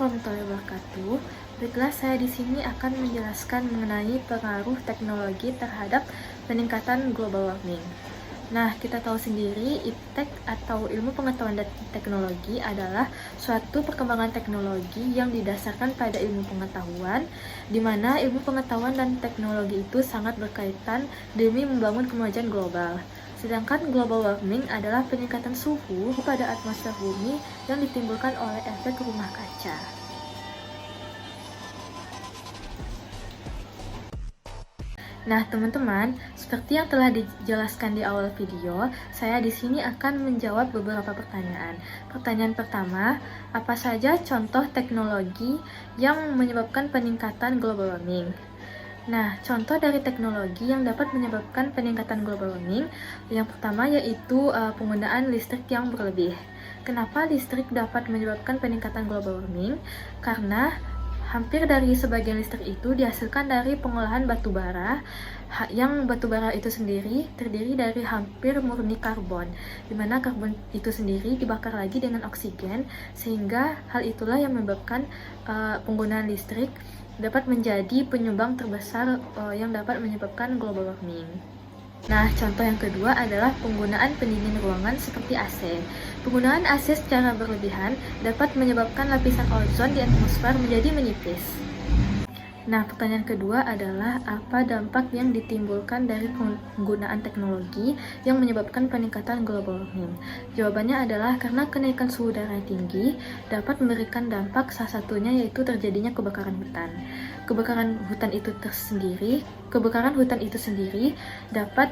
warahmatullahi wabarakatuh. Baiklah, saya di sini akan menjelaskan mengenai pengaruh teknologi terhadap peningkatan global warming. Nah, kita tahu sendiri, iptek atau ilmu pengetahuan dan teknologi adalah suatu perkembangan teknologi yang didasarkan pada ilmu pengetahuan, di mana ilmu pengetahuan dan teknologi itu sangat berkaitan demi membangun kemajuan global. Sedangkan global warming adalah peningkatan suhu pada atmosfer bumi yang ditimbulkan oleh efek rumah kaca. Nah, teman-teman, seperti yang telah dijelaskan di awal video, saya di sini akan menjawab beberapa pertanyaan. Pertanyaan pertama, apa saja contoh teknologi yang menyebabkan peningkatan global warming? Nah, contoh dari teknologi yang dapat menyebabkan peningkatan global warming, yang pertama yaitu penggunaan listrik yang berlebih. Kenapa listrik dapat menyebabkan peningkatan global warming? Karena hampir dari sebagian listrik itu dihasilkan dari pengolahan batu bara, yang batu bara itu sendiri terdiri dari hampir murni karbon, di mana karbon itu sendiri dibakar lagi dengan oksigen, sehingga hal itulah yang menyebabkan penggunaan listrik dapat menjadi penyumbang terbesar yang dapat menyebabkan global warming. Nah, contoh yang kedua adalah penggunaan pendingin ruangan seperti AC. Penggunaan AC secara berlebihan dapat menyebabkan lapisan ozon di atmosfer menjadi menipis. Nah, pertanyaan kedua adalah apa dampak yang ditimbulkan dari penggunaan teknologi yang menyebabkan peningkatan global warming? Jawabannya adalah karena kenaikan suhu udara tinggi dapat memberikan dampak, salah satunya yaitu terjadinya kebakaran hutan. Kebakaran hutan itu sendiri dapat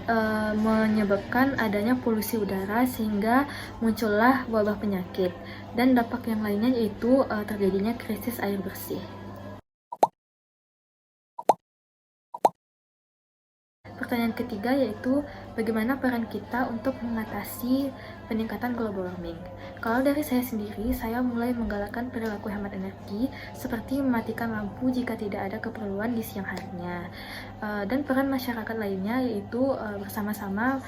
menyebabkan adanya polusi udara sehingga muncullah wabah penyakit, dan dampak yang lainnya yaitu terjadinya krisis air bersih. Pertanyaan ketiga yaitu bagaimana peran kita untuk mengatasi peningkatan global warming. Kalau dari saya sendiri, saya mulai menggalakkan perilaku hemat energi seperti mematikan lampu jika tidak ada keperluan di siang harinya. Dan peran masyarakat lainnya yaitu bersama-sama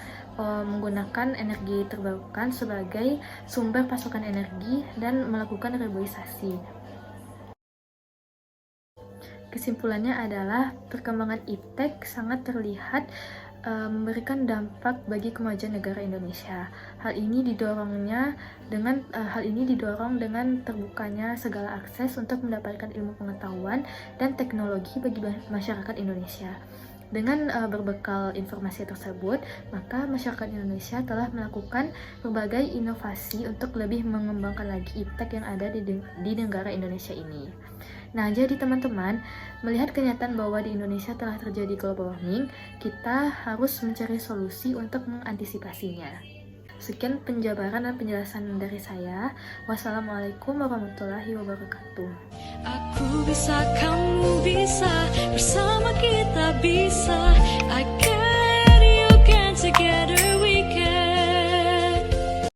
menggunakan energi terbarukan sebagai sumber pasokan energi dan melakukan reboisasi. Kesimpulannya adalah perkembangan iptek sangat terlihat memberikan dampak bagi kemajuan negara Indonesia. Hal ini didorong dengan terbukanya segala akses untuk mendapatkan ilmu pengetahuan dan teknologi bagi masyarakat Indonesia. Dengan berbekal informasi tersebut, maka masyarakat Indonesia telah melakukan berbagai inovasi untuk lebih mengembangkan lagi iptek yang ada di negara Indonesia ini. Nah, jadi teman-teman, melihat kenyataan bahwa di Indonesia telah terjadi global warming, kita harus mencari solusi untuk mengantisipasinya. Sekian penjabaran dan penjelasan dari saya. Wassalamualaikum warahmatullahi wabarakatuh. Aku bisa, kamu bisa, bersama kita bisa.